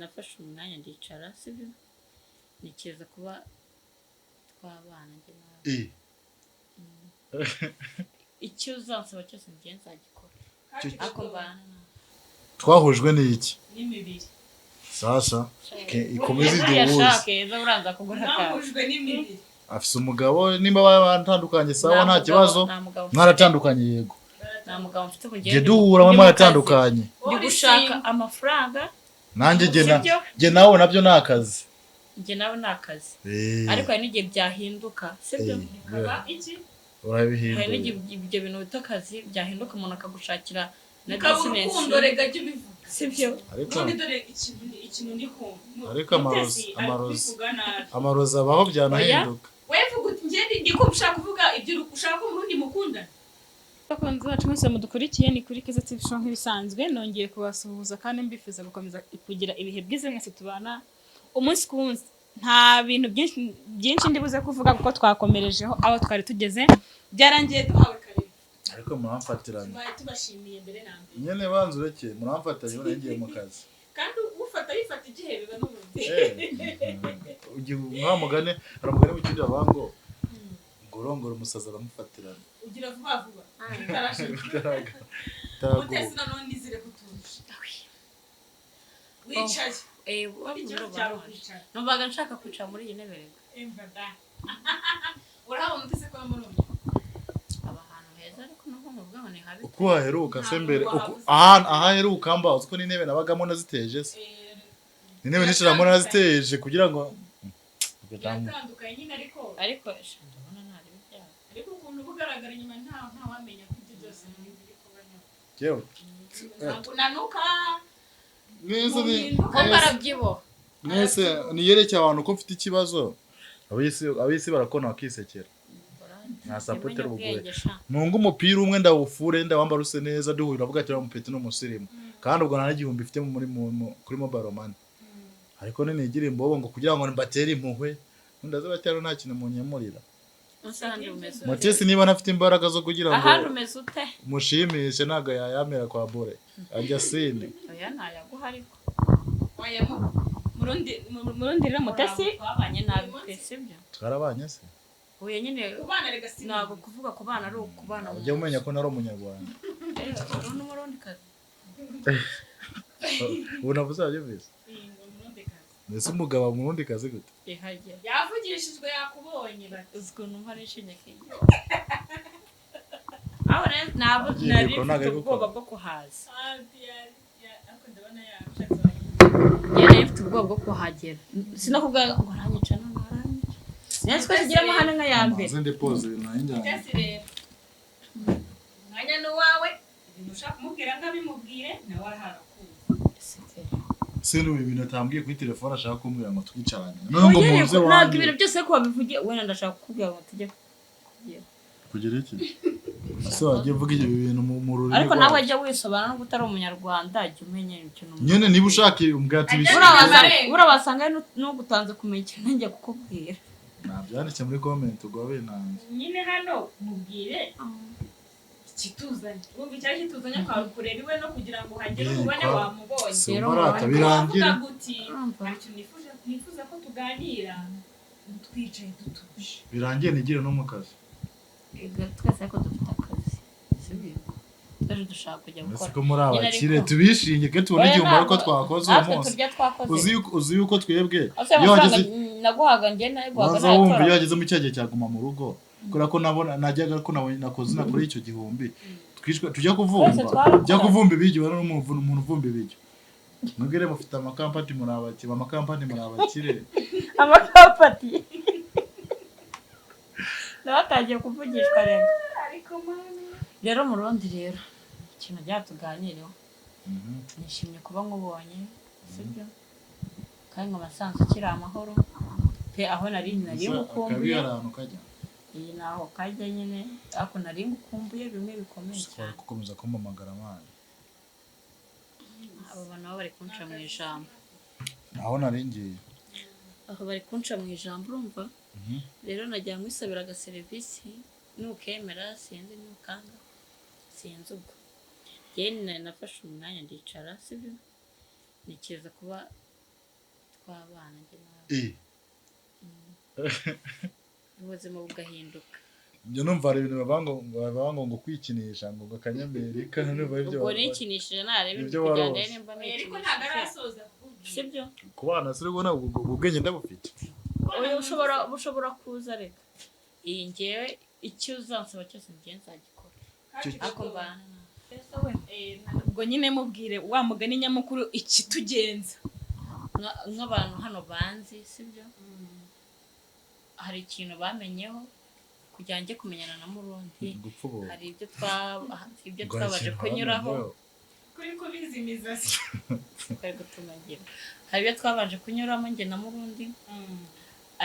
nafashe umwanya ndicara sibyo nikiza kuba twabana njye nawe icyo uzansaba cyose ngiye nzagikora ako mbana twahujwe n'iki n'imibiri sasa ikomeze iduhuze yashake ejo uranza kugura twahujwe n'imibiri afise umugabo nimba batandukanye sawa nta kibazo mwaratandukanye yego nta mugabo mfite kugenda duhura mwaratandukanye ndi gushaka amafaranga nanjye je nawe nabyo nakazi njye nawe nakazi ariko hari n'igihe byahinduka sibyo bikaba iki urabihindura hari n'igihe ibyo bintu bitakazi byahinduka umuntu akagushakira na business urukundo rega jye bivuga sibyo none dore ikintu ndi kumva ariko amaroza abaho byanahinduka wevuga uti njye ndi kumshaka kuvuga ibyo ushaka umurundi mukundana bakunze bacu mwese mudukurikiye ni kuri Keza TV show nk'ibisanzwe nongeye kubasuhuza kandi mbifuza gukomeza kugira ibihe byiza mwese tubana umunsi ku munsi nta bintu byinshi ndibuze kuvuga kuko twakomerejeho aho twari tugeze byarangiye duhawe kare ariko muramfatiranye tubashimiye mbere na mbere nyene banzu reke muramfatanye nagiye mu kazi kandi ufata yifata igihe biba n'ubundi nka mugane haramugane mu kindi abango ngorongoro umusaza aramufatirana ugira vuba vuba tarashika mutesi none nizire kutusha wicaye numvaga nshaka kwicara muri iyi ntebe rego urahabona utese ko muri ahantu heza ariko naho mubwaho ni habi uko haheruka se mbere ahaheruka mba uziko n'intebe nabagamo naziteje se intebe nishiramo naziteje kugira ngo bitandukanye nyine ariko ndabona ntari bijyana ariko ukuntu bugaragara nyuma nta wamenya ko ibyo byose biri kubanya yewe nanuka mwese niyerekeye abantu ko mfite ikibazo abisi barakona bakisekera nta sapoti rubugoye nunga umupira umwe ndawufure ndawambara use neza duhurira avuga ati ramupeti n'umusirimu kandi ubwo nta n'igihumbi mfite kuri mobile money ariko ninigira imbobo ngo kugira ngo mbatere impuhwe ndaza batero nta kintu munyemurira Mutesi niba nafite imbaraga zo kugira ngo mushimishe naga yayamera kwa bore ajya sine oya nayaguha ariko oya murundi rero Mutesi twabanye nabi twese byo twarabanye se oya nyine kubana rega sine nago kuvuga ku bana ari ukubana ujye umenya ko nari umunyarwanda n'umurundi kazi unavuze ajye bise Nese umugabo murundi kazi gute yavugishijwe yakubonye uziko numva nishimye kinyi aho nabo nari ubwoba bwo kuhaza ariko ndabona yari afite ubwoba bwo kuhagera sinakubwa ngo aranyica n'aranyica nese ko kigira amahane nka yambe zende pose nanjye mwanya no wawe ushaka kumubwira ngabimubwire nawe araharakuru Sino ibintu atambwiye kuri telefone ashaka kumbwira ngo twicaranye. None ngo muze wanjye. Ntabwo ibintu byose ko babivugiye wena ndashaka kukubwira ngo tujye kugira iki? So agiye vuga ibyo bintu mu rurimi. Ariko nawe ajya wisobana no gutari umunyarwanda ajya umenya ikintu. Nyene niba ushaka umbwati bisi. Urabasanga no gutanze kumenya ikintu njye kukubwira. Nabyanditse muri comment ugwabe nanjye. Nyine hano mubwire kituzanye umva cyari kituzanye kwa kureba iwe no kugira ngo hagere ubone wamubonye rero birangira nifuza ko tuganira twicaye tutuje birangiye nigire no mu kazi twese ko dufite akazi sibyo twaje dushaka kujya gukora ko muri abakire tubishinge ke tubone igihe umara ko twakoze uyu munsi uzi yuko twebwe iyo hageze naguhaga njye naguhaga nayo iyo hageze mu cyagiye cyaguma mu rugo kora ko nabona najyaga ko nakoze nakora icyo gihumbi twishwe tujya kuvumba ibijyo bari umuntu uvumba ibijyo mwegere mufite amakampani muri abakire amakampani nabatagiye kuvugishwa rero ariko mama rero murundi rero ikintu byatuganireho nishimye kuba nkubonye sibyo kandi ngo basanze kiri amahoro pe aho nari ngukumbuye iyi naho kajya nyine ako nari ngukumbuye bimwe bikomeye cyane gukomeza kumpamagara amana abo bana bari kunca mu ijambo aho nari ngiye aho bari kunca mu ijambo urumva rero najya nkwisabira aga service nukemera sinzi nukanga sinzi ubwo yene nafashe umwanya ndicara sibyo nikiza kuba twabana njye nawe ubuzima bugahinduka. njye numva hari ibintu bavuga ngo kwikinisha ngo akanyamerika ubwo nikinishije narebe ibyo kujyana warose. nimba ariko ntabwo arasoza sibyo ku bana se ubona ubwenge ndabufite ushobora kuza reka iyi ngewe icyo uzansaba cyose ngiye nzagikora ariko mbana ubwo nyine mubwire wa mugani nyamukuru ikitugenza nk'abantu hano banzi sibyo hari ikintu bamenyeho kugira njye kumenyana na Murundi hari ibyo twabaje kunyuraho kuri kubizimiza twari gutumagira hari ibyo twabaje kunyuramo njye na Murundi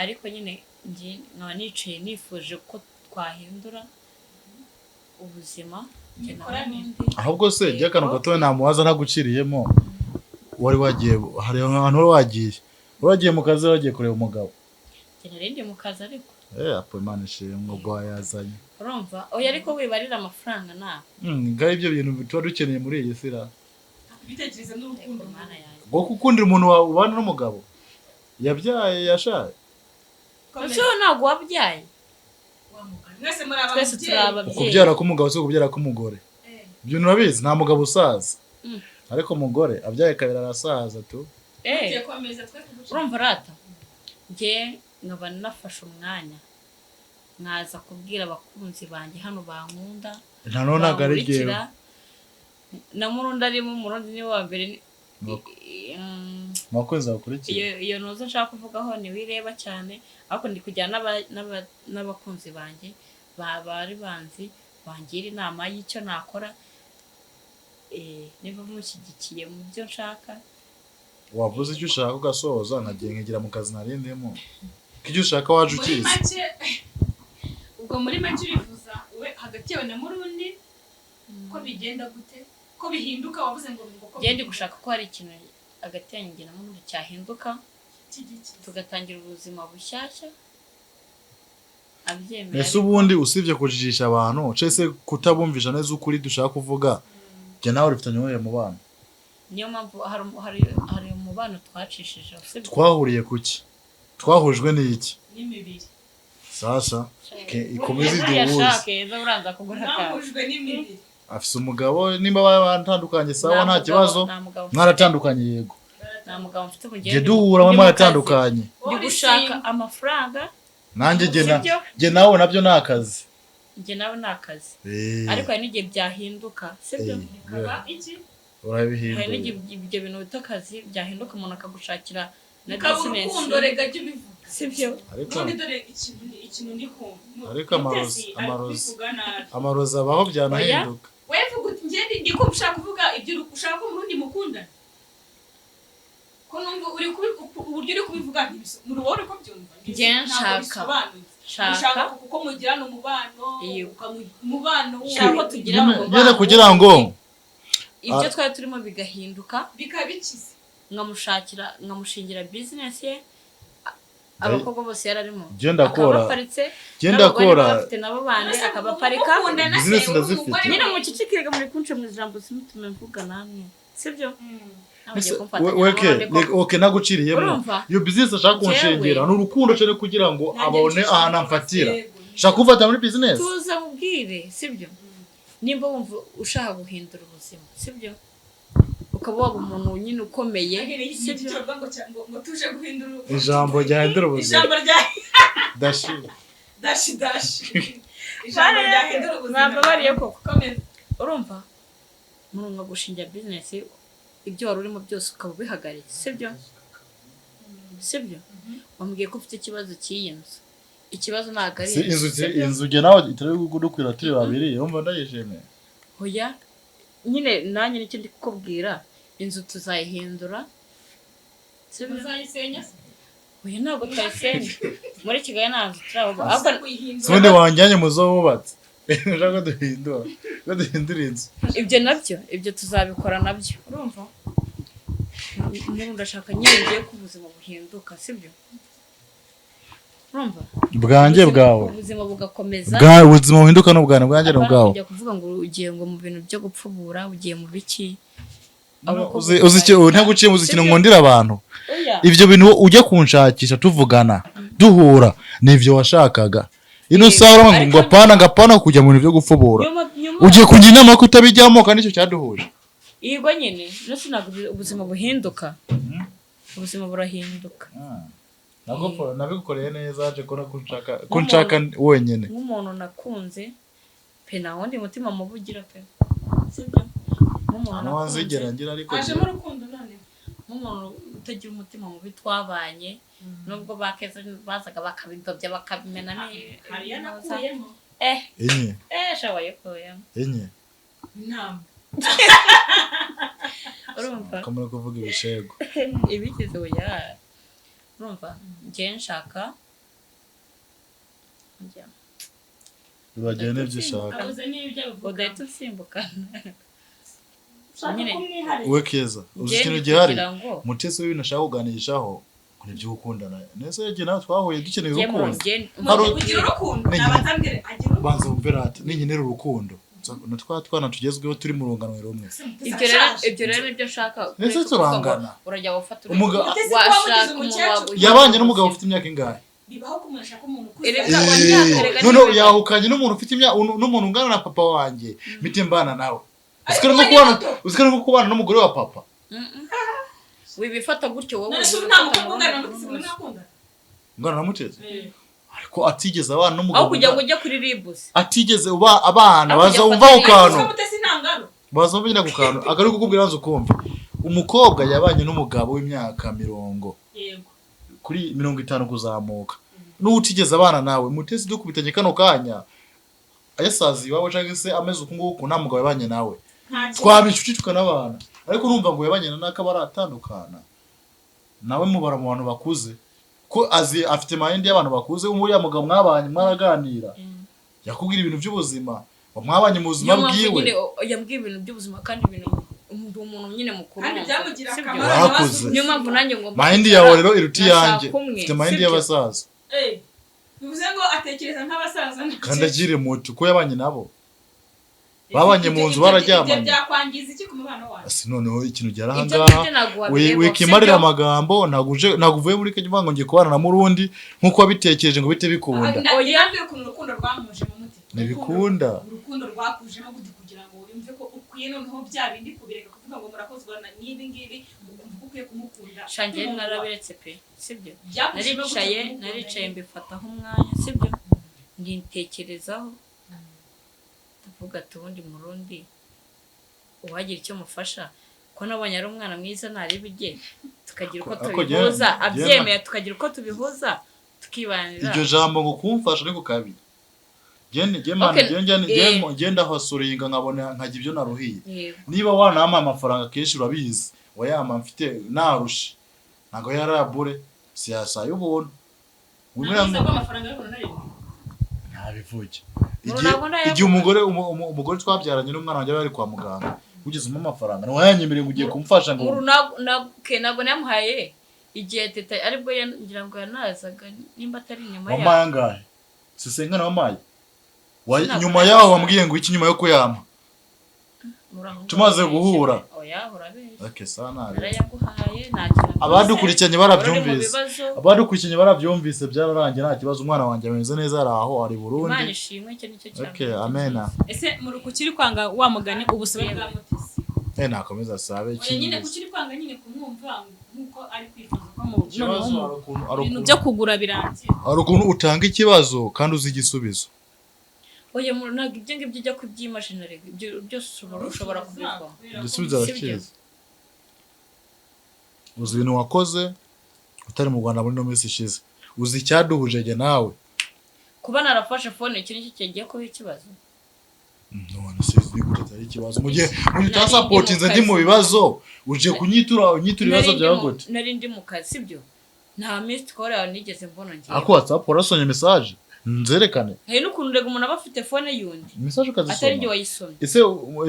ariko nyine njye nkaba nicaye nifuje ko twahindura ubuzima njye na Murundi. ahubwo se jya akantu gatoya namubaza ntaguciriyemo wari wagiye hari ahantu wari wagiye mu kazi wagiye kureba umugabo njye narindi mu kazi ariko apo Imana ishimwe ubwo wayazanye urumva oya ariko wibarira amafaranga nawe ngaho ibyo bintu tuba dukeneye muri iyi si ra bitekereza n'urukundo Mana yanjye bwo gukundira umuntu wawe ubana n'umugabo yabyaye yashaje ese ntabwo wabyaye mwese muri twese turi ababyeyi ukubyara k'umugabo si ukubyara k'umugore ibyo urabizi nta mugabo usaza ariko umugore abyaye kabiri arasaza tu urumva rata njye nkaba nafashe umwanya nkaza kubwira abakunzi banjye hano bankunda ntabwo ari jyewe na Murundi arimo Murundi ni wa mbere abakunzi bakurikiye iyo ntuzo nshaka kuvugaho ntiwireba cyane ariko ndi kujyana n'abakunzi banjye bari banzi bangira inama y'icyo nakora niba mushyigikiye mu byo nshaka wavuze icyo ushaka ugasoza nkagiye nkigira mu kazi narindimo icyo ushaka waje ukizi ubwo muri make urifuza we hagati yawe na Murundi ko bigenda gute ko bihinduka wavuze ngo ngende gushaka ko hari ikintu hagati yanjye na Murundi cyahinduka tugatangira ubuzima bushyashya abyemera. ese ubundi usibye kujijisha abantu cese kutabumvisha neza ukuri dushaka kuvuga jye nawe urifitanye uwuhe mubano? Niyo mpamvu hari umubano twacishije twahuriye kuki twahujwe n'iki n'imibiri sasa ikomeze iduhuze nahujwe n'imibiri afise umugabo nimba batandukanye sawa nta kibazo mwaratandukanye yego nta mugabo mfite jye duhura mwaratandukanye ndi gushaka amafaranga nanjye jye nawe nabyo ni akazi njye nawe ni akazi ariko hari n'igihe byahinduka sibyo bikaba iki urabihindura hari n'igihe ibyo bintu bita akazi byahinduka umuntu akagushakira na business urukundo rega jye ubivuga sibyo none dore ikintu ndi kumva ariko amarozi abaho byanahinduka wevuga uti njye ndi ko ushaka kuvuga ibyo ushaka ko Murundi mukundana ko numva uburyo uri kubivuga muri wowe uri ko byumva njye nshaka kuko mugirana umubano ushaka tugira umubano kugira ngo ibyo twari turimo bigahinduka bikabikiza nkamushingira business ye abakobwa bose yararimo genda kora bafite nabo bande akabaparika business ndazifite nyine mucicikirega muri kunce mu ijambo simutume mvuga namwe sibyo okay naguciriyemo iyo business ashaka kunshingira n'urukundo cyane kugira ngo abone ahantu amfatira shaka kufata muri business tuza mubwire sibyo nimba wumva ushaka guhindura ubuzima sibyo ukaba waba umuntu nyine ukomeye sibyo ngo tuje guhindura ijambo ryahindura ubuzima dashi ijambo ryahindura ubuzima babariye koko urumva umuntu agushingira business ibyo wari urimo byose ukaba ubihagaritse sibyo wambwiye ko ufite ikibazo cy'iyi nzu ikibazo ntabwo ari inzu jye nawe itari gudukwira turi babiri urumva ndayishimiye oya nyine nanjye nicyo ndi kukubwira inzu tuzayihindura tuzayisenya oya ntabwo twayisenya muri Kigali nta nzu turabona ubundi wanjyanye mu zo wubatse nshaka duhindura inzu ibyo tuzabikora nabyo urumva umuntu ndashaka nyine ugiye ko ubuzima buhinduka sibyo urumva bwanjye bwawe ubuzima bugakomeza ubuzima buhinduka n'ubwanjye bwanjye n'ubwawe ujya kuvuga ngo ugiye ngo mu bintu byo gupfubura ugiye mu biki uzi icyo ntaguciye mu kintu ngondira abantu ibyo bintu ujya kunshakisha tuvugana duhura nivyo washakaga ino sawa ngo apana kujya mu bintu byo gupfubura ugiye kungira inama ko utabijyamo kandi icyo cyaduhuje yego nyine nose ntabwo ubuzima buhinduka ubuzima burahinduka nabigukoreye neza aje kunshaka wenyine nk'umuntu nakunze pe nta wundi mutima mubi ugira pe sibyo nk'umuntu wanzigera ngira ariko aje mu rukundo none nk'umuntu utagira umutima mubi twabanye nubwo bakeza bazaga bakabidobya bakabimena hariya nakuyemo enye shawaye koyamo enye nta urumva kamera kuvuga ibishego ibigize oya urumva ngiye nshaka bibagene n'ibyo ushaka udahita usimbuka we keza uzi ikintu gihari mutesi w'ibintu ashaka kuganishaho nibyo gukundana nese yagiye nawe twahuye dukeneye urukundo banza wumverate ninkenera urukundo natwa twana tugezweho turi mu rungano rumwe ibyo rero nibyo nshaka nese turangana urajya gufata washaka umuntu yabanye n'umugabo ufite imyaka ingahe bibaho kumushaka umuntu none yahukanye n'umuntu ufite imyaka n'umuntu ungana na papa wanjye mite mbana nawe uzikana nko kubana n'umugore wa papa wibifata gutyo wowe ngana namuteze ariko atigeze abana n'umugabo aho kujya ngo ujye kuri ribus atigeze abana bazumva ku kantu bazumva ku kantu agari kukubwira nzo kumva umukobwa yabanye n'umugabo w'imyaka 40 yego kuri 50 kuzamuka n'utigeze abana nawe mutesi dukubitanye kano kanya ayasazi iwawe cyangwa se ameze uku nguku nta mugabo yabanye nawe twabicuci tukanabana ariko numva ngo yabanye na nakabaratandukana nawe mubara mu bantu bakuze ko azi afite mind y'abantu bakuze umuri ya mugabo mwabanye mwaraganira yakubwira ibintu by'ubuzima mwabanye mu buzima bwiwe yambwiye ibintu by'ubuzima kandi ibintu umuntu nyine mukuru kandi byamugira akamaro niyo mpamvu nanjye ngo mind yawe rero iruti yanjye afite mind y'abasaza bivuze ngo atekereza nk'abasaza kandi agire mutu ko yabanye nabo babanye mu nzu bararyamanye byakwangiza iki ku mubano wawe asi noneho ikintu cyarahangaha wikimarira amagambo naguvuye muri Kenya ngo ngiye kubana na Murundi nkuko wabitekereje ngo bite bikunda oyambe ukuntu urukundo rwamuje mu mutima nibikunda urukundo rwakujemo gute kugira ngo yumve ko ukwiye noneho bya bindi kubireka kuvuga ngo murakozwa na n'ibi ngibi ukumva ukwiye kumukunda shangiye narabiretse pe sibyo naricaye mbifataho umwanya sibyo ndintekerezaho tuvuga tubundi Murundi uwagira icyo mufasha ko nabonye ari umwana mwiza naribije tukagira uko tubihuza abyemeye tukagira uko tubihuza tukibanira iryo jambo ngo kumfasha ariko kabiri genda hasuringa nkabona nkajya ibyo naruhiye niba wanama amafaranga kenshi urabizi wayama mfite narusha nago yarabure siyasa y'ubuntu ntabivuge igihe umugore twabyaranye n'umwana wanjye bari kwa muganga ugezemo amafaranga ntiwayanyemereye ngo ugiye kumufasha ngo ntabwo namuhaye igihe teta aribwo ngira ngo yanazaga nimba atari inyuma yawe wamaye angahe sisenga na wamaye nyuma yaho wambwiye ngo iki nyuma yo kuyama tumaze guhura abadukurikiranye barabyumvise byararangiye nta kibazo umwana wanjye ameze neza ari aho ari Burundi Imana ishimwe cyo nicyo cyane okay amen ese mu rukukiri kwanga wa mugani ubusabe bwa mutesi nakomeza sabe iki nyine kukiri kwanga nyine kumwumva nkuko ari kwifuza ko mu bintu byo kugura birangiye ari ukuntu utanga ikibazo kandi uzi igisubizo oya ntabwo ibyo ngibyo ujya kubyimajinare ibyo byose ushobora kubikora igisubizo arakizi uzi ibintu wakoze utari mu Rwanda muri no minsi ishize uzi icyaduhuje je nawe kuba narafashe phone iki nicyo kigiye kuba ikibazo none sizi gute ari ikibazo mu gihe utasapotinze ndi mu bibazo uje kunyitura ibibazo byawe gute nari ndi mu kazi sibyo nta missed call yawe nigeze mbona ngiye ako WhatsApp urasonye message nzerekane hari n'ukuntu rega umuntu aba afite phone yundi message ukazisoma atari igihe wayisomye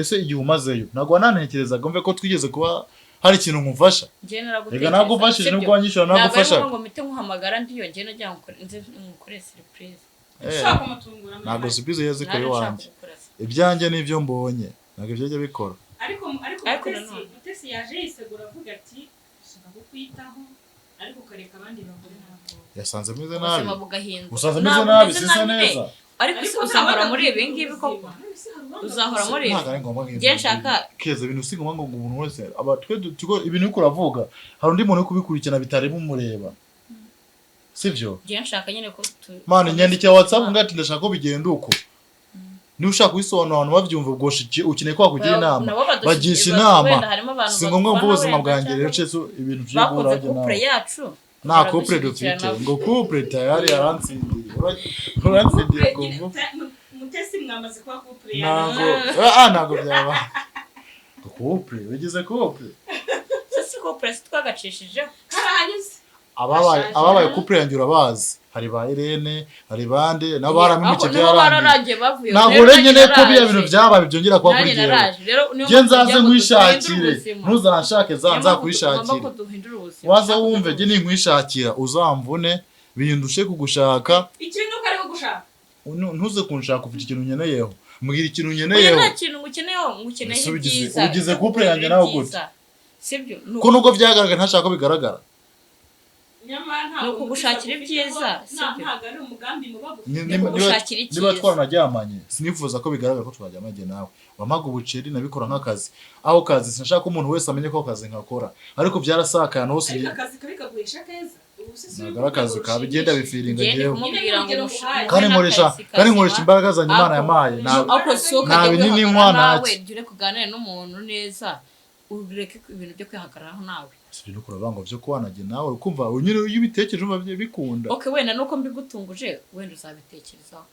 ese igihe umazeyo ntabwo wanantekerezaga mve ko twigeze kuba hari ikintu nkufasha rega nagufashije nubwo wanyishura nagufasha ngo mpite nkuhamagara ndiyo ngiye najya nkore surprise ntabwo surprise yazikoye wanjye ibyanjye n'ibyo mbonye ntabwo byajya bikora ariko Ariko nanone. Mutesi yaje yisegura avuga ati ushaka kukwitaho ariko ukareka abandi bagore ntabwo yasanze ameze ubuzima nabi bugahinduka usanze ameze Ntabwo nabi umeze sisa nabi, neza ariko se uzahora muri ibi ngibi koko uzahora muri ibi ntabwo ari ngombwa njye nshaka keza ibintu si ngombwa ngo umuntu wese ibintu uriko uravuga hari undi muntu uri kubikurikirana bitari bumureba sivyo njye nshaka nyine ko mana nyandikira WhatsApp ngati ndashaka ko bigenda uko niba ushaka kubisobanura abantu bavyumva ubwo ukeneye ko bakugira inama bagisha inama si ngombwa ngo ubuzima bwanjye rero cese ibintu by'ibura bakoze couple yacu nta couple dufite ngo couple tayari yaransindiye uransindiye kumva Mutesi mwamaze kuba couple ntago byaba couple bigize couple si couple twagacishijeho karahanyuze ababaye couple yanjye urabazi hari ba Irene hari bande nabo baramwice byararangiye bavuye ntabwo nyine ko biya bintu byabaye byongera kuba kuri jewe je nzaze nkwishakire ntuzanshake zanza kwishakira waza wumve je ni nkwishakira uzamvune bindushe kugushaka ikintu kari gushaka ntuze kunshaka ufite ikintu nyeneyeho mbwira ikintu nyeneyeho nta kintu ngukeneyeho ngukeneye byiza ugize couple yanjye nawe gute sibyo ko nubwo byagaragara ntashaka bigaragara nuko gushakira ibyiza ntabwo ari umugambi mubabu niba twaranaryamanye sinifuza ko bigaragara ko twaryamanye nawe wamaga ubuceri nabikora nk'akazi aho kazi sinashaka ko umuntu wese amenye ko akazi nkakora ariko byarasakana hose akazi kabikagurisha keza nagara akazi kabigenda bifiringa jewe kandi nkoresha imbaraga zanjye Imana yampaye nta binini nkwana jure kuganira n'umuntu neza ureke ibintu byo kwihagararaho nawe sibyo kuraba ngo byo kwanage nawe ukumva unyine iyo ubitekereje umva bikunda okay wenda nuko mbigutunguje wenda uzabitekerezaho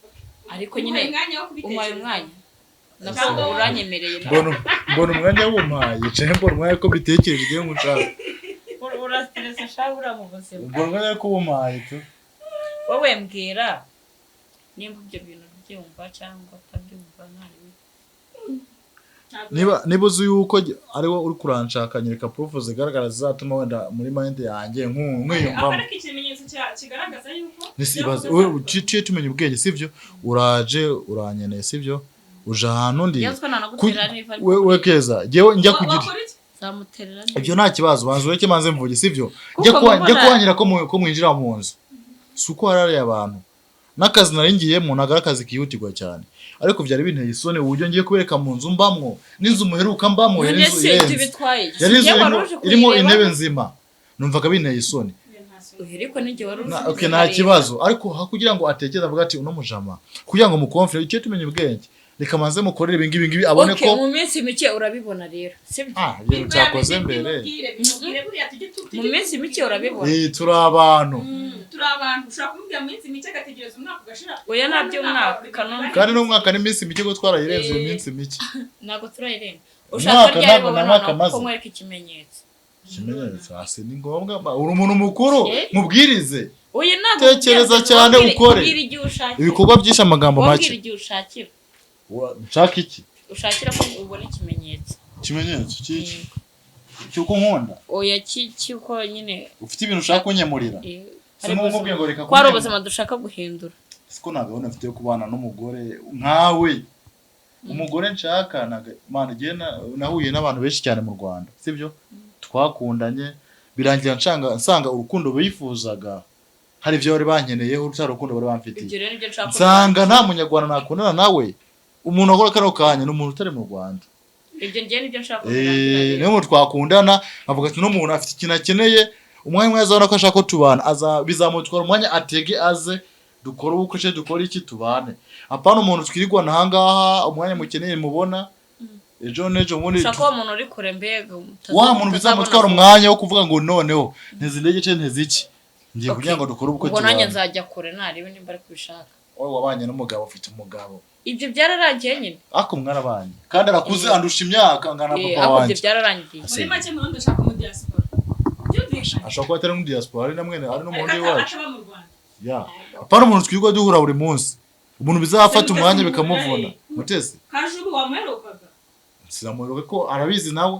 ariko nyine umaye umwanya nabwo uranyemereye mbona umwanya wumpaye yicaye mbona umwanya ko mbitekereje igihe ngushaka urastressa shabura mu buzima mbona umwanya ko wumpaye tu wowe mbwira nimba ibyo bintu byumva cyangwa utabyumva nabi niba uzi yuko ari wowe uri kuranshaka nyereka proof zigaragara zizatuma wenda muri mind yanjye nkwiyumvamo ariko ikimenyetso kigaragaza yuko nisibaze uciye tumenya ubwenge sivyo uraje uranyeneye sivyo uje ahantu ndi we keza njya kugira zamuterera ibyo nta kibazo banzu ureke manze mvuge sivyo njya kuhanyira ko mwinjira mu nzu suko harare abantu n'akazi naringiye mu nagara akazi kihutirwa cyane ariko byari binteye isone uburyo ngiye kubereka mu nzu mbamwo n'inzu muheruka mbamwo yari irimo intebe nzima numvaga binteye isone ariko ninjye wari okay nta kibazo ariko kugira ngo atekereze avuga ati uno mujama kugira ngo mukonfere icyo tumenye ubwenge reka manze mukorere ibingibi abone ko mu minsi mike urabibona rero sibyo ibintu cyakoze mbere mu minsi mike urabibona turi abantu ushaka kumubwira mu minsi mike agategereza umwaka ugashira oya nabyo umwaka kandi n'umwaka n'iminsi mike ko twarayirenze iyo minsi mike ntabwo turayirenga ushaka ryari babona ko mwereka ikimenyetso hasi ni ngombwa uri umuntu mukuru mubwirize oya ntabwo tekereza cyane ukore ibikorwa byinshi amagambo make nshaka iki ushakira ko ubona ikimenyetso cy'iki cyuko nkunda oya cyuko nyine ufite ibintu ushaka kunyemurira sinumubwiye ngo reka kwari ubuzima dushaka guhindura siko nagabona mfite yo kubana n'umugore nkawe umugore nshaka mana giye nahuye n'abantu benshi cyane mu Rwanda sibyo twakundanye birangira nsanga urukundo bifuzaga hari byo bari bankeneyeho urukundo bari bamfitiye nsanga nta munyarwanda nakundana nawe umuntu akora kano kanya n'umuntu utari mu Rwanda ibyo ngiye nibyo nshaka niyo twakundana avuga ati no muntu afite ikintu akeneye umwanya umwe azabona ko ashaka ko tubana bizamutwara umwanya atege aze dukora ubukwe dukora iki tubane apana umuntu twirigwa nahangaha umwanya mukeneye mubona ejo nejo muri ushaka umuntu uri kure mbega wa muntu bizamutwara umwanya wo kuvuga ngo noneho ntezindege nteziki ngiye kugira ngo dukore ubukwe tubane ubwo nanjye nzajya kure narebe nimba ari kubishaka wowe wabanye n'umugabo ufite umugabo ibyo byararangiye nyine ako mwarabanye kandi arakuze andusha imyaka angana papa wanjye ibyo byararangiye muri make mu Rwanda ashaka mu diaspora ashaka ko atari mu diaspora ari namwe ari no mu ndi wacu ataba mu Rwanda ya apana umuntu twirwa duhura buri munsi umuntu bizafata umwanya bikamuvuna mutese kajuru wamuherukaga siramuheruka ko arabizi nawe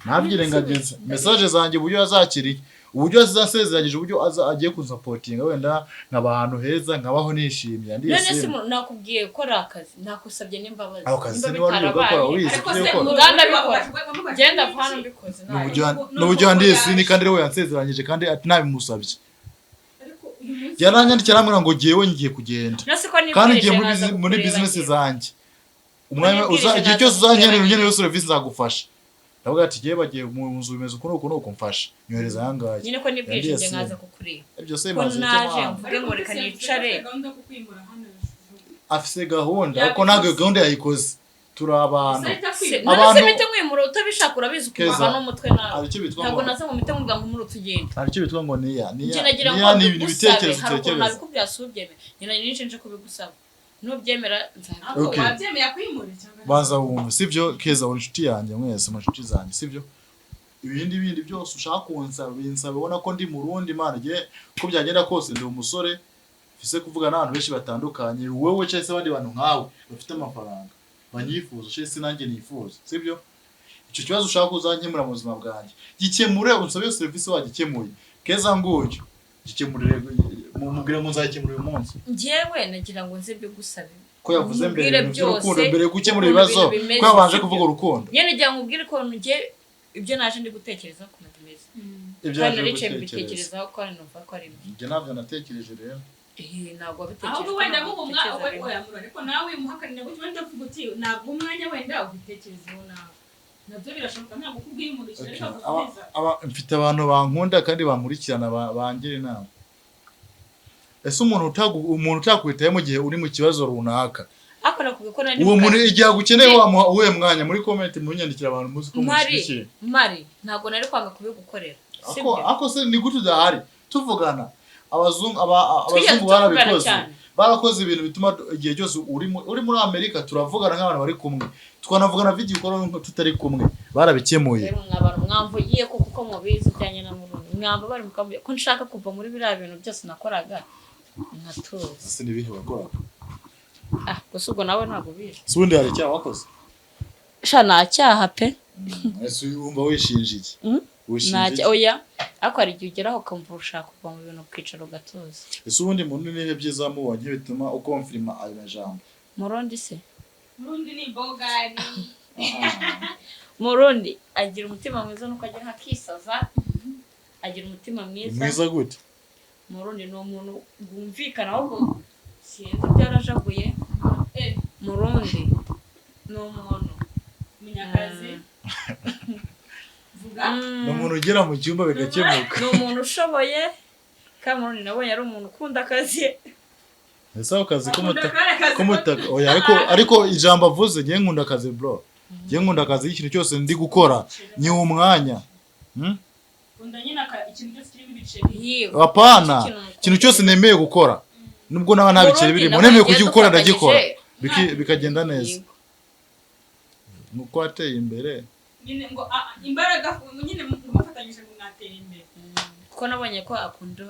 ntabyirengagiza message zanjye uburyo yazakiriye uburyo azasezeranyije uburyo agiye kunsapotinga wenda nkaba ahantu heza nkabaho nishimye none se nakubwiye ko ari akazi nakusabye n'imbabazi ako kazi ni wari ugakora wize uganda bikora genda vana mbikoze n'uburyo handiye sini kandi rero yansezeranyije kandi ati nabimusabye yaranyandikira namwe ngo giyewe ngiye kugenda kandi ngiye muri business zanjye umwanya igihe cyose uzankenera unyene yo service zagufasha ndavuga ati giye bagiye mu nzu bimeze uko nuko mfasha nyohereza yangaye nyine ko nibwije nge nkaza kukureba ibyo se maze naje mvuge ngo reka nicare afise gahunda ariko ntabwo gahunda yayikoze turi abantu abantu mite mwimura utabishaka urabizi kuva no mutwe nawe ntabwo naza mu mite mvuga ngo muri utugenda aricyo bitwa ngo niya ni ibitekerezo utekereza nabikubwira subyeme nyina nyinshi nje kubigusaba nubyemera nzako wabyemeye kwimura cyangwa baza wumva sivyo keza uri inshuti yanjye mwese inshuti zanjye sivyo ibindi byose ushaka kunsaba binsaba ubona ko ndi mu rundi mana giye ko byagenda kose ndi umusore fise kuvuga n'abantu benshi batandukanye wowe cyese abandi bantu nkawe bafite amafaranga banyifuza cyese nanjye nifuza sivyo icyo kibazo ushaka kuzankemura mu buzima bwanjye gikemure unsabe iyo service wagikemuye keza ngucyo gikemurire mumubwire ngo nzakemura uyu munsi njyewe nagira ngo nze bigusabe ko yavuze mbere y'urukundo mbere gukemura ibibazo ko yabanje kuvuga urukundo nyene nagira ngo ubwire ko nje ibyo naje ndi gutekereza ko nabimeze ibyo naje mbitekerezaho ko ari numva ko ari ibyo ntabyo natekereje rero ntabwo wabitekereje ahubwo wenda muhumwa oyamura ariko nawe muhakanira gutyo wenda uvuga uti ntabwo umwanya wenda ubitekerezeho nawe nabyo birashoboka ntabwo kubwiye umuntu ariko avuga mfite abantu bankunda kandi bamurikirana bangira inama ese umuntu utakwitaye mu gihe uri mu kibazo runaka akora kubiko nari uwo muntu igihe agukeneye wamuha uwe mwanya muri comment munyandikira abantu muzi ko mushikiye mari ntabwo nari kwanga kubigukorera ako se ni gute udahari tuvugana abazungu barakoze ibintu bituma igihe cyose uri muri Amerika turavugana nk'abantu bari kumwe twanavugana video call tutari kumwe barabikemuye mwamvugiye kuko mubizi cyane na murundi mwamba bari mukambuye ko nshaka kuva muri biriya bintu byose nakoraga nkatuza ese nibihe wakora gusa ubwo nawe ntabwo bizi subundi hari icyaha wakoze sha nacyaha pe ese wumva wishinje iki wishinje oya ariko hari igihe ugeraho ukamva ushaka kuva mu bintu ukicaro gatuza ese ubundi muntu nihe byiza mubonye bituma ukonfirma ayo majambo murundi se murundi ni bogari murundi agira umutima mwiza nuko agira nkakisaza agira umutima mwiza gute murundi ni umuntu gumvikana ahubwo sinzi byarajaguye murundi ni umuntu munyakazi vuga ni umuntu ugera mu cyumba bigakemuka ni umuntu ushoboye kandi murundi nabonye ari umuntu ukunda akazi ese ako kazi kumutaka oya ariko ijambo avuze ngiye nkunda akazi bro ngiye nkunda akazi ikintu cyose ndi gukora ni umwanya apana ikintu cyose nemeye gukora nubwo nawe nta biceri birimo nemeye kugikora ndagikora bikagenda neza nuko ateye imbere nyine ngo imbaraga nyine mufatanyije ngo mwatera imbere kuko nabonye ko akunda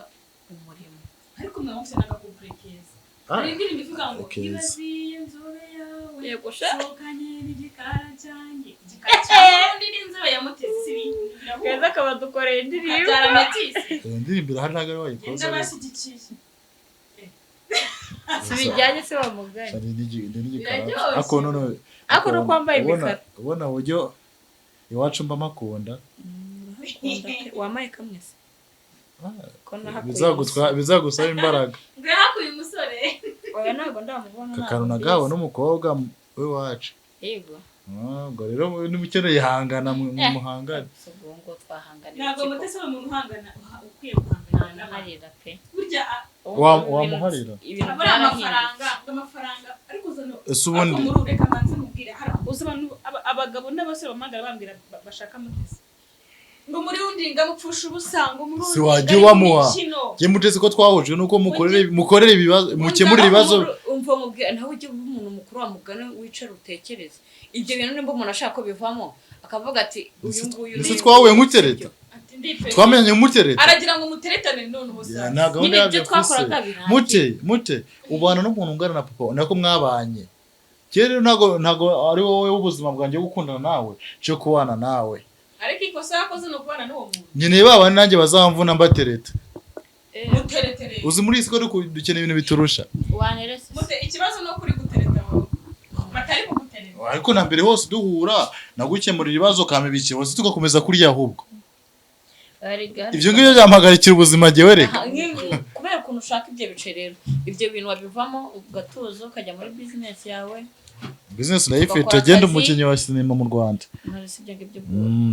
umurimo ariko mwamufite n'agakupure keza hari indirimbo ivuga ngo ibaziye nzobe yawe yego sha sokanye n'igikara cyanjye igikara cyanjye n'inzobe yamuteze ibintu keza akaba dukoreye indirimbo abyara metisi iyo ndirimbo irahari ntabwo ari wayikoze ndabashyigikiye sibijyanye se bamuganye ako none ako no kwambaye imikara ubona uburyo iwacu mba makunda wamaye kamwe se bizagusaba imbaraga ngahakuye umusore oya ntabwo ndamubona kakanu nagawe n'umukobwa w'iwacu yego ubwo rero n'umukeneye ihangana mu muhangane ubwo twahangana ntabwo mutese umuntu uhangana ukwiye guhangana n'amarira pe burya wamuharira amafaranga ariko uzana ese ubundi reka manze mubwire abagabo n'abasore bamagara bambwira bashaka mutese ngo muri undi ngamupfusha ubusanga umurundi si waje wamuha je mutese ko twahujwe nuko mukorere ibibazo mukemurira ibibazo umva mubwira nawe ujye umuntu mukuru wa mugana wicara utekereza ibyo bintu nimba umuntu ashaka ko bivamo akavuga ati uyu nguyu ese twahuye nkutereta twamenye mutereta aragira ngo muteretane none hose na gahunda yabyo mute ubana n'umuntu ungana na papa nako mwabanye kero ntago ari wowe ubuzima bwanjye gukundana nawe cyo kubana nawe ariko ikosa yakoze no kubana n'uwo muntu nkeneye baba nanjye bazamvuna mbatereta muteretere uzi muri isiko dukeneye ibintu biturusha wanerese mute ikibazo no kuri gutereta wowe batari kugutereta ariko na mbere hose duhura nagukemurira ibibazo kamibiki hose tugakomeza kurya ahubwo ibyo ngibyo byampagarikira ubuzima jyewe reka kubera ukuntu ushaka ibyo bice rero ibyo bintu wabivamo ugatuza ukajya muri business yawe business nayo ifite agenda umukinnyi wa sinema mu Rwanda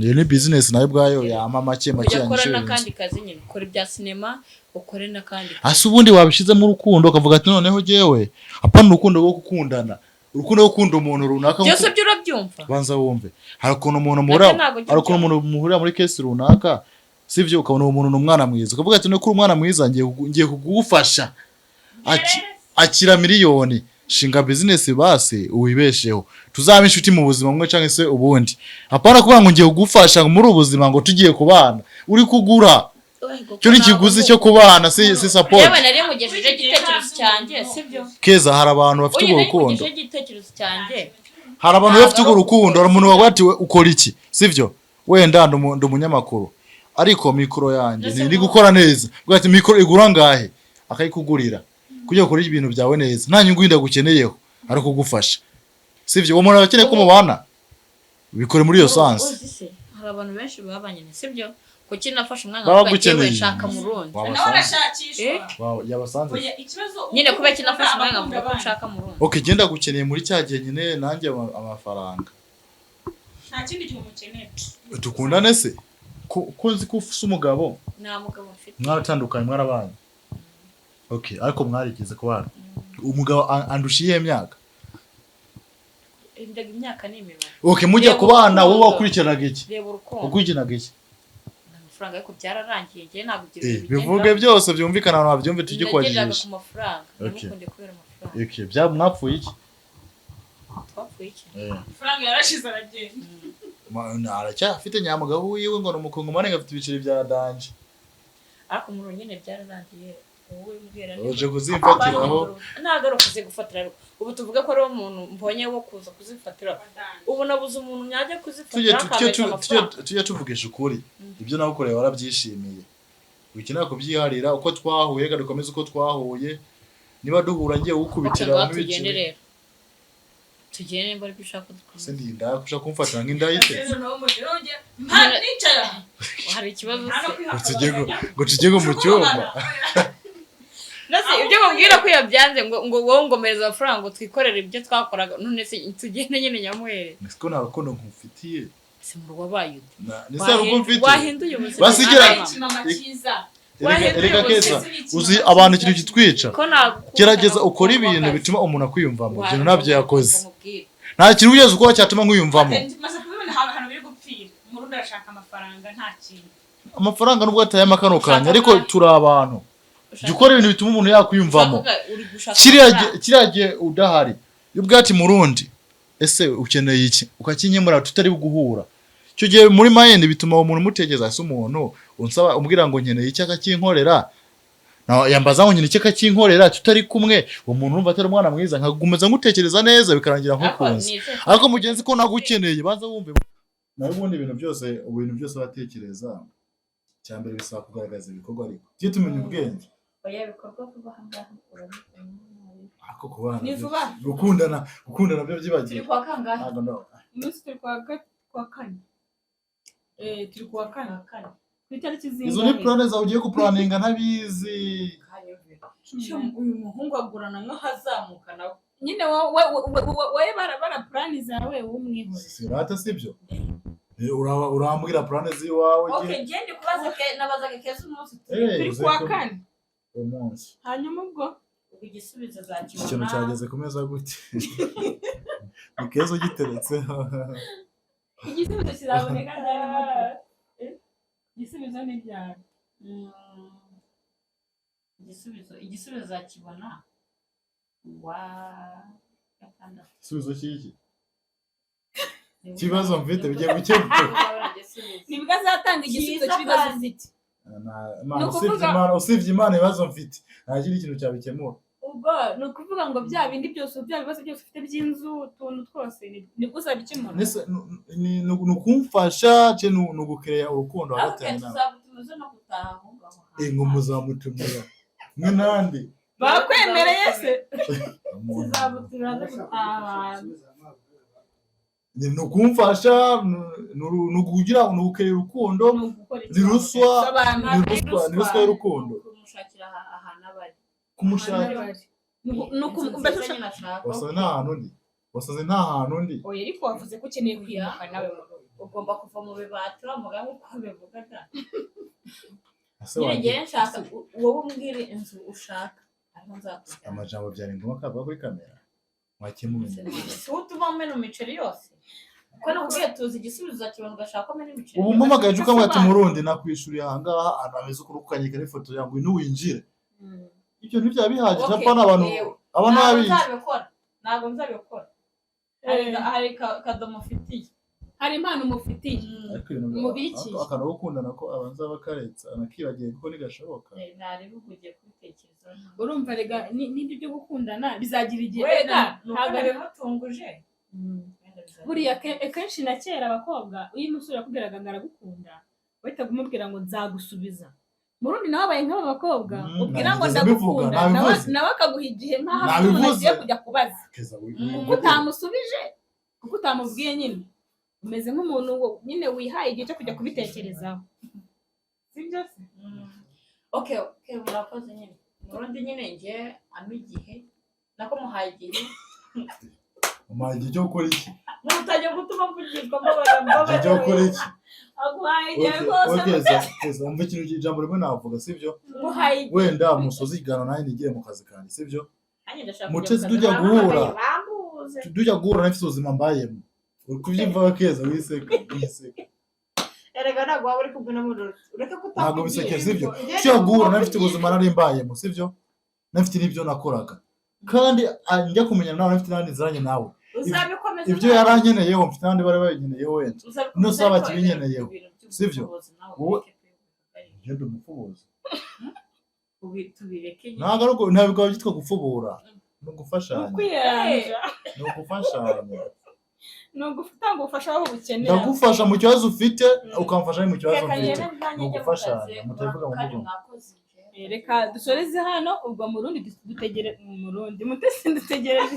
iyo ni business nayo ubwayo yama make ukora n'akandi kazi nyine ukora ibya sinema ukore n'akandi ase ubundi wabishizemo urukundo ukavuga ati noneho jyewe apana urukundo rwo gukundana urukundo rwo gukunda umuntu runaka byose byo urabyumva banza wumve hari ukuntu umuntu muhura muri case runaka sivyo ukabona umuntu n'umwana mwiza ukavuga ati no kuri umwana mwiza ngiye kugufasha akira miliyoni shinga business base uwibesheho tuzaba inshuti mu buzima mwe canke se ubundi apana kuvuga ngo ngiye kugufasha muri ubuzima ngo tugiye kubana uri kugura cyo ni kiguzi cyo kubana si support yewe nari mugejeje igitekerezo cyanjye sibyo keza hari abantu bafite ubwo rukundo mugejeje igitekerezo cyanjye hari abantu bafite ubwo rukundo hari umuntu wagwati ukora iki sivyo wenda ndo umunyamakuru ariko mikoro yanjye ndi gukora neza bwati mikoro igura ngahe akayikugurira kujya gukora ibintu byawe neza nta nyungu ndagukeneyeho ari kugufasha sivyo uwo muntu abakeneye ko mubana bikore muri iyo sanse hari abantu benshi babanye sibyo kuki nafashe umwanya wagiye shaka mu rundi nawe arashakishwa yabasanze ikibazo nyine kuba kinafashe umwanya mvuga ko nshaka mu rundi okay genda gukeneye muri cya gihe nyine nanjye amafaranga nta kindi gihe umukeneye dukundane se ko nzi ko ufise umugabo nta mugabo mfite mwaratandukanye mwarabanye okay ariko mwarigeze kubana umugabo andushiye imyaka indaga imyaka n'imibare okay mujya kubana wowe wakurikiranaga iki reba urukundo ukurikiranaga iki amafaranga ariko byararangiye ngiye ntabwo bivuge byose byumvikana abantu babyumve tujye kwajijisha ku mafaranga namukunde kubera amafaranga okay mwapfuye iki twapfuye iki amafaranga yarashize aragenda aracyafite nyamugabo wiwe ngo n'umukungu mane ngafite ibiceri bya danje ariko mu nyine byararangiye wowe mbwira ni uje kuzifatiraho nagarukuze gufatira ubu tuvuga ko ari umuntu mbonye wo kuza kuzifatira ubu nabuze umuntu nyajya kuzifatira tujye tuvugisha ukuri ibyo nagukoreye warabyishimiye wikenera kubyiharira uko twahuye gakomeza uko twahuye niba duhura ngiye gukubitira mu biciro tugende mbari bishaka dukomeza se ndinda kushaka kumfatira nk'indayite hari ikibazo ngo tujye mu cyumba nase ibyo mubwira ko yabyanze ngo wowe ngomereza amafaranga ngo twikorere ibyo twakoraga none se tugende nyine nyamuhere niko nta rukundo nkufitiye se mu rugo bayude nise rugo mfite wahinduye ubuzima basigira mama cyiza erega keza uzi abantu ikintu kitwica gerageza ukora ibintu bituma umuntu akwiyumvamo ibintu nabyo yakoze nta kintu ugeze uko cyatuma nkwiyumvamo maze kubibona ahantu biri gupfira umurundi arashaka amafaranga nta kintu amafaranga nubwo ataye amakano kanya ariko turi abantu gukora ibintu bituma umuntu yakwiyumvamo kiriya gihe udahari y'ubwati murundi ese ukeneye iki ukakinyemura tutari guhura cyo gihe muri mayende bituma umuntu mutegeza ase umuntu unsaba umbwira ngo nkeneye iki akakinkorera yambaza ngo nkeneye iki akakinkorera tutari kumwe uwo muntu urumva atari umwana mwiza nkagumeza ngutekereza neza bikarangira nkukunze ariko mugenzi ko nagukeneye banza wumve nayo ubundi ibintu byose batekereza cyambere bisaba kugaragaza ibikorwa ariko cyo tumenya ubwenge oya bikorwa vuba hangaha ako kubana gukundana byo byibagiye kwa kangahe umunsi turi kwa kane turi kwa kane ku itariki zingahe izo ni plane zawe ugiye guplaninga ntabizi uyu muhungu agurana nk'ahazamuka nawe nyine wowe bara plani zawe umwihorera sirata sibyo urambwira plane ziwawe okay ngende kubaza nabazaga keza umunsi turi kwa kane umunsi hanyuma ubwo igisubizo zakibona ikintu cyageze ku meza gute ikeza ugiteretseho igisubizo kiraboneka cyane igisubizo ni ryari igisubizo zakibona wa gatandatu igisubizo cy'iki kibazo mfite bigiye gukemuka nibwo azatanga igisubizo cy'ibibazo mfite usibye imana ibibazo mfite nta kindi kintu cyabikemura ubwo ni ukuvuga ngo bya bindi byose bya bibazo byose ufite by'inzu utuntu twose nibwo uzabikemura ni ukumfasha cyangwa ni ugukereya urukundo hagati yawe nawe tuzabutumiza no gutaha aho ngaho ngo muzamutumira mwe nande bakwemereye se tuzabutumira no gutaha ni ukumfasha ni ukugira ni ugukereya urukundo ni ruswa y'urukundo kumushakira ahantu abari kumushaka wasaze nta hantu undi oya ariko wavuze ko ukeneye kwimuka nawe ugomba kuva mu bibati bamuga nk'uko bivuga da nyine ngiye nshaka wowe umbwire inzu ushaka ariho nzakujyana amajambo byari ngombwa kavuga kuri kamera mwakemumenye si utuma umena imiceri yose ko nakubwiye tuzi igisubizo uzakibona ugashaka umena imiceri ubu mpamagaje ukamwe ati murundi nakwishuriye ahangaha anameze ukuri ukanyika n'ifoto yangu ntiwinjire ibyo ntibyaba bihagije apfa n'abantu aba n'abizi ntabwo nzabikora hari kadomo ufitiye hari impano umufitiye mubikiye akantu ko gukundana ko abanza bakaretsa anakiragiye kuko ntigashoboka ntarebe ugiye kubitekereza urumva rega n'ibyo byo gukundana bizagira igihe ntabwo bimutunguje buriya kenshi na kera abakobwa iyo umusore yakubwiraga ngo aragukunda wahitaga umubwira ngo nzagusubiza murundi nawe abaye nk'aba bakobwa ubwira ngo ndagukunda nawe akaguha igihe nk'aho afite umuntu agiye kujya kubaza kuko utamusubije kuko utamubwiye nyine umeze nk'umuntu nyine wihaye igihe cyo kujya kubitekerezaho sibyo se okay murakoze nyine murundi nyine nge ama igihe nako muhaye igihe umuhaye igihe cyo gukora iki mutajya gutuma mvugirwa mbabara cyo gukora iki aguhaye igihe rwose keza umva ikintu cy'ijambo rimwe navuga sibyo muhaye wenda musozi igano nawe nigiye mu kazi kanjye sibyo mutezi tujya guhura n'ifite ubuzima mbayemo uri kubyimva keza wiseka erega ntabwo waba uri kubwina muri ureke kutavuga ntabwo bisekeye sibyo tujya guhura n'ifite ubuzima nari mbayemo sibyo nafite n'ibyo nakoraga kandi njya kumenya nawe nafite n'andi nziranye nawe ibyo yarankeneyeho mfite n'andi bari bayenyeneyeho wenda ino saba kibinyeneyeho sibyo wowe ngende umufubuzi ntabwo ntabwo byitwa gufubura ni ugufashanya ni ugufashanya ni ugutanga ubufasha aho bukenera ndagufasha mu kibazo ufite ukamfasha mu kibazo mfite ni ugufashanya mutavuga mu mugongo reka dusoreze hano ubwo murundi dutegereje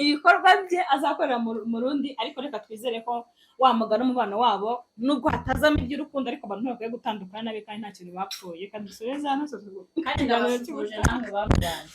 ibikorwa bye azakorera murundi ariko reka twizere ko wamugana umubano wabo nubwo hatazamo iby'urukundo ariko abantu ntibakwiye gutandukana nabi kandi nta kintu bapfuye kandi dusoreze hano kandi ndabasubije namwe bamujyanye